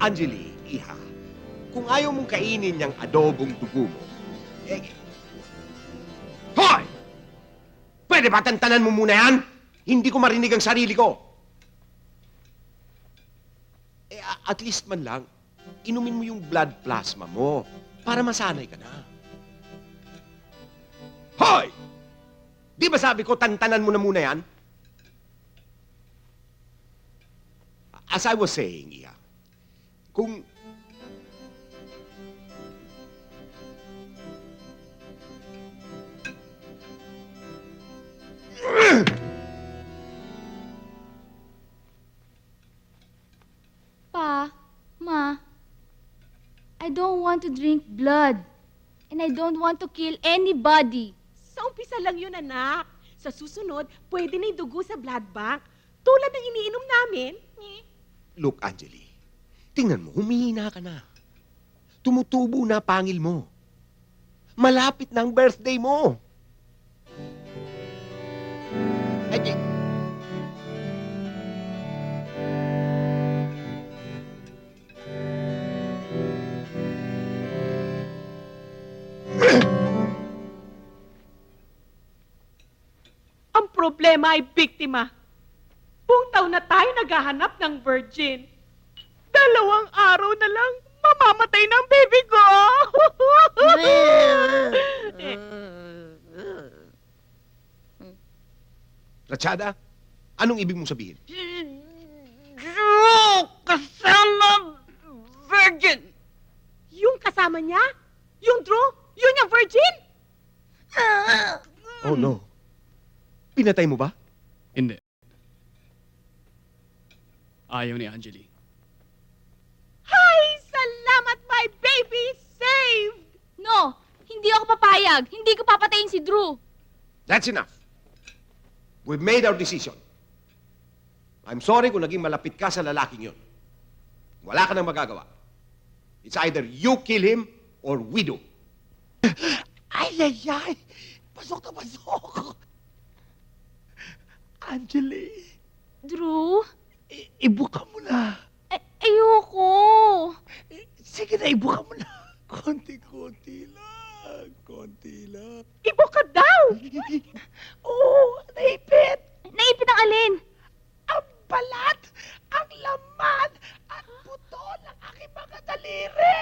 Anjali, iha, kung ayaw mong kainin niyang adobong dugo mo, eh... Hoy! Pwede ba tantanan mo muna yan? Hindi ko marinig ang sarili ko. Eh, at least man lang, inumin mo yung blood plasma mo para masanay ka na. Hoy! Di ba sabi ko, tantanan mo na muna yan? As I was saying, Iha, kung... Pa, Ma, I don't want to drink blood. And I don't want to kill anybody. Sa umpisa lang yun, anak. Sa susunod, pwede na yung dugo sa blood bank. Tulad ng iniinom namin. Look, Anjali, tingnan mo, humihina ka na. Tumutubo na pangil mo. Malapit na ang birthday mo. Ay, di... Ang problema ay biktima. Buong taon na tayo naghahanap ng virgin. 2 araw na lang, mamamatay ng baby ko. Ratsyada, anong ibig mong sabihin? Drew, kasama virgin. Yung kasama niya? Yung Drew? Yun yung virgin? Oh no. Pinatay mo ba? Hindi. Ayaw ni Anjali. Ay, salamat, my baby saved! No, hindi ako papayag. Hindi ko papatayin si Drew. That's enough. We've made our decision. I'm sorry kung naging malapit ka sa lalaking yun. Wala ka nang magagawa. It's either you kill him or we do. Ay! Pasok na pasok! Anjali, Drew? ibuka mo na. Ayoko. Sige na, ibuka mo na. Konti-konti lang. Konti lang. Ibo ka daw! Oo, naipit. Naipit ang alin? Ang balat, ang laman, at buto ng aking mga daliri.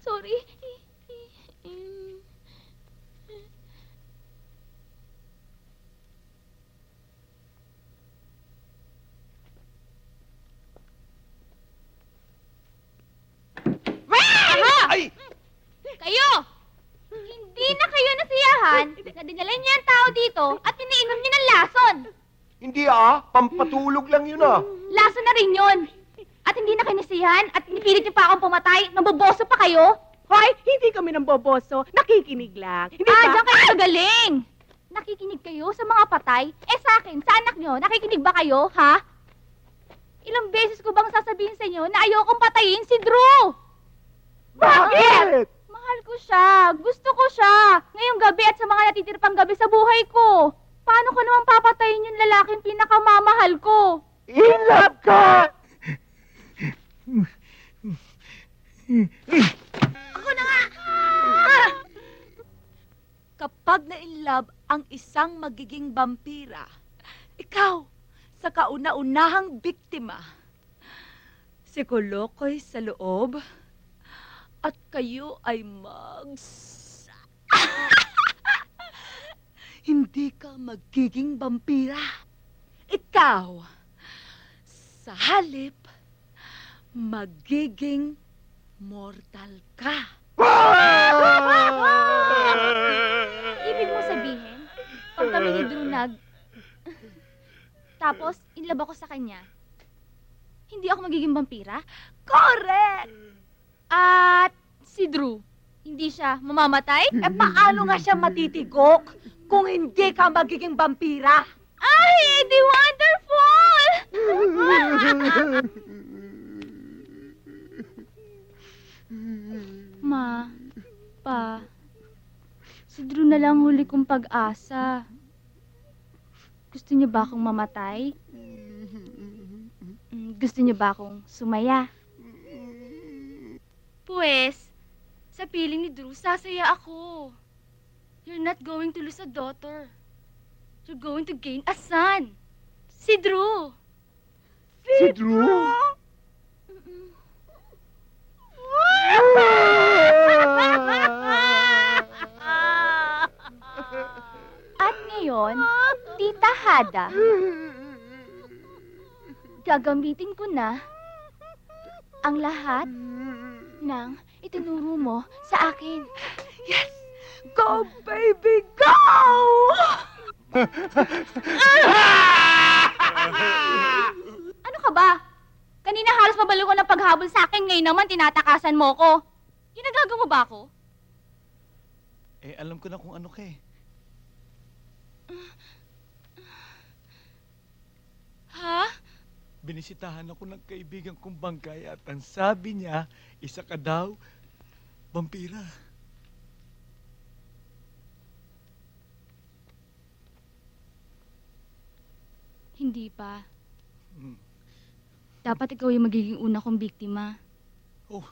Sorry. Aha! Ay! Kayo! Hindi na kayo nasiyahan na dinala niyo ang tao dito at piniinom niyo ng lason. Hindi pampatulog lang yun Lason na rin yun. At hindi na kayo nasiyahan at pinipilit niyo pa akong pumatay. Maboboso pa kayo. Hoy, hindi kami ng boboso. Nakikinig lang. Hindi ba? Diyan kayo magaling. Nakikinig kayo sa mga patay? Sa akin, sa anak niyo, nakikinig ba kayo, ha? Ilang beses ko bang sasabihin sa inyo na ayokong patayin si Drew? Bakit? Mahal ko siya. Gusto ko siya. Ngayong gabi at sa mga natitira pang gabi sa buhay ko. Paano ko naman papatayin yung lalaking pinakamamahal ko? In love ka! Ako na nga! Kapag na-inlove ang isang magiging vampira, ikaw, sa kauna-unahang biktima, si Kolokoy sa loob, at kayo ay hindi ka magiging vampira. Ikaw, sa halip, magiging mortal ka. Ibig mo sabihin, pag kami ni Drew tapos, inlove ako sa kanya, hindi ako magiging vampira? Correct! At si Drew, hindi siya mamamatay? Paano nga siya matitigok kung hindi ka magiging vampira? Ay, edi wonderful! Ma, Pa, si Drew na lang huli kong pag-asa. Gusto niyo ba akong mamatay? Gusto niyo ba akong sumaya? Pues, sa piling ni Drew, sasaya ako. You're not going to lose a daughter. You're going to gain a son. Si Drew. Si Drew? At ngayon, Tita Hada, gagamitin ko na ang lahat ng itinuro mo sa akin. Go, baby, go! Ano ka ba? Kanina halos mabalo ko ng paghabol sa akin, ngayon naman tinatakasan mo ko. Ginagago mo ba ako? Eh, alam ko na kung ano ka eh. Ha? Binisitahan ako ng kaibigan kong bangkay at ang sabi niya, isa ka daw, vampira. Hindi pa. Hmm. Dapat ikaw yung magiging una kong biktima. Oh.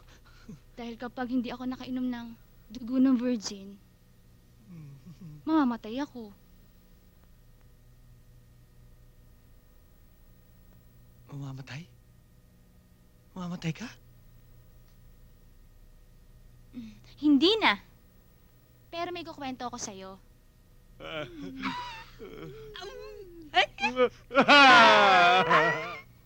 Dahil kapag hindi ako nakainom ng dugo ng virgin, mamamatay ako. Mamamatay? Mamamatay ka? Hindi na. Pero may kukwento ako sa'yo.